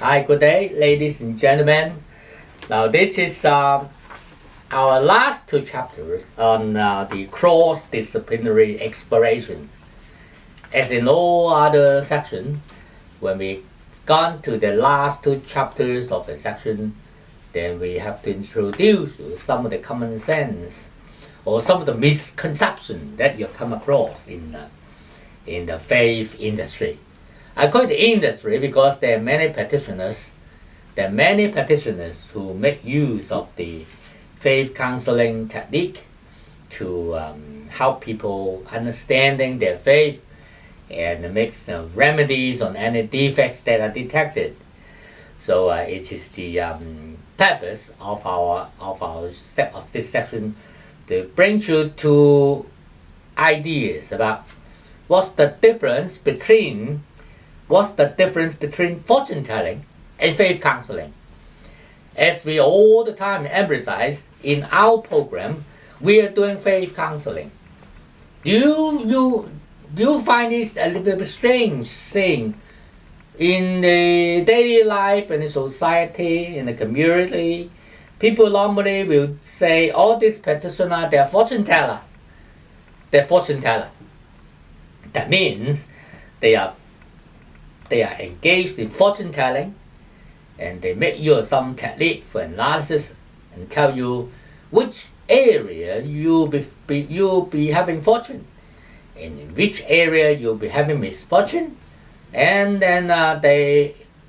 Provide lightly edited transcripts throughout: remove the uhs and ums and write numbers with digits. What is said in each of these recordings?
Hi, good day, ladies and gentlemen. Now, this is our last two chapters on the cross-disciplinary exploration. As in all other sections, when we've gone to the last two chapters of a section, then we have to introduce some of the common sense or some of the misconceptions that you come across in the faith industry. I call it the industry because there are many practitioners. There are many practitioners who make use of the faith counseling technique to help people understanding their faith and make some remedies on any defects that are detected. So it is the purpose of this section to bring you two ideas about what's the difference between fortune telling and faith counseling. As we all the time emphasize in our program, we are doing faith counseling. Do you find this a little bit strange thing in the daily life, in the society, in the community? People normally will say, all these practitioners, they're fortune teller. They're fortune teller. That means they are engaged in fortune telling, and they make use of some technique for analysis and tell you which area you'll be having fortune, and in which area you'll be having misfortune. And then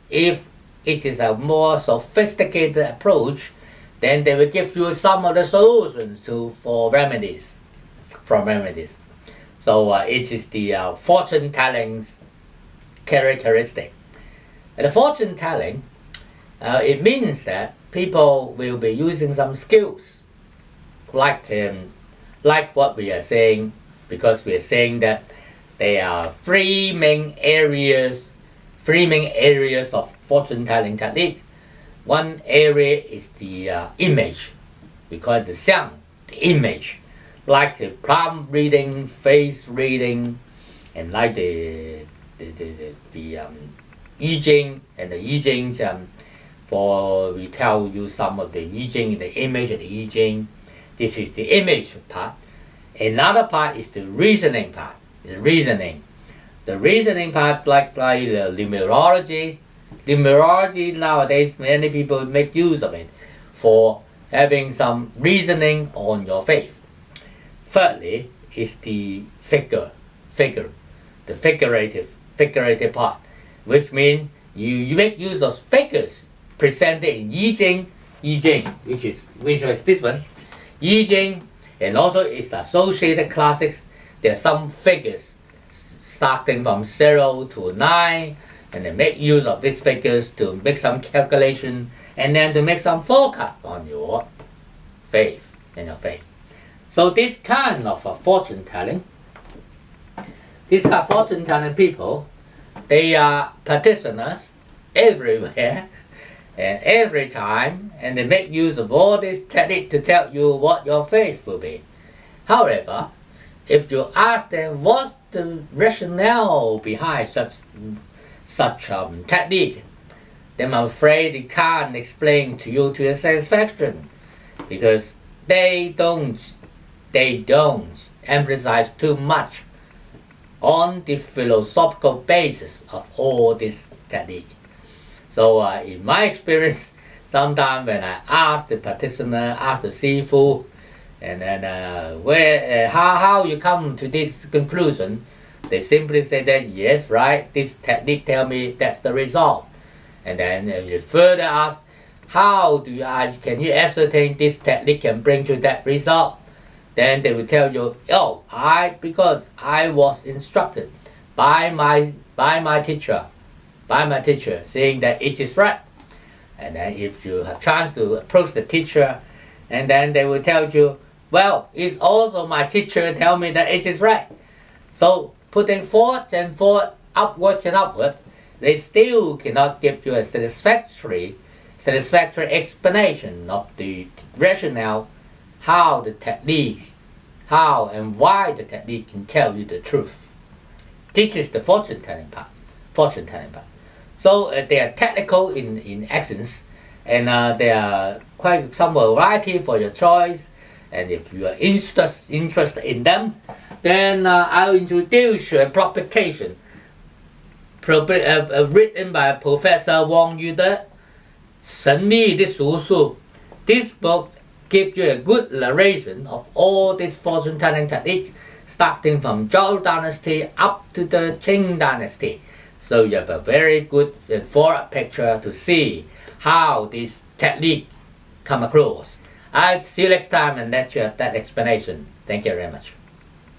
if it is a more sophisticated approach, then they will give you some of the solutions for remedies. So it is the fortune telling's characteristic. And the fortune telling, it means that people will be using some skills, like what we are saying, because we are saying that there are three main areas of fortune telling technique. One area is the image. We call it the xiang, the image, like the palm reading, face reading, and like the I Ching, and the I Ching we tell you some of the I Ching, the image of the I Ching. This is the image part. Another part is the reasoning part. The reasoning part, like the numerology. Numerology nowadays, many people make use of it for having some reasoning on your faith. Thirdly is the figure, the figurative part, which means you make use of figures presented in I Ching, which is this one, I Ching, and also its associated classics. There are some figures starting from 0 to 9, and they make use of these figures to make some calculation and then to make some forecast on your faith and your faith. So this kind of fortune telling, people, they are practitioners everywhere and every time, and they make use of all this technique to tell you what your faith will be. However, if you ask them what's the rationale behind such technique, then I'm afraid they can't explain to you to your satisfaction, because they don't emphasize too much on the philosophical basis of all this technique. So in my experience, sometimes when I ask the practitioner, ask the sifu, and then how you come to this conclusion, they simply say that yes, right, this technique tell me that's the result. And then you further ask, how can you ascertain this technique can bring to that result? Then they will tell you, because I was instructed by my teacher, saying that it is right. And then if you have chance to approach the teacher, and then they will tell you, well, it's also my teacher tell me that it is right. So putting forth and forth, upward and upward, they still cannot give you a satisfactory explanation of the rationale, how and why the technique can tell you the truth. This is the fortune telling part. So they are technical in essence, and there are quite some variety for your choice. And if you are interested in them, then I'll introduce you a publication written by Professor Wang Yu de, 神秘的术数. This book gives you a good narration of all these fortune telling techniques, starting from Zhou Dynasty up to the Qing Dynasty. So you have a very good and full picture to see how this technique come across. I'll see you next time and let you have that explanation. Thank you very much.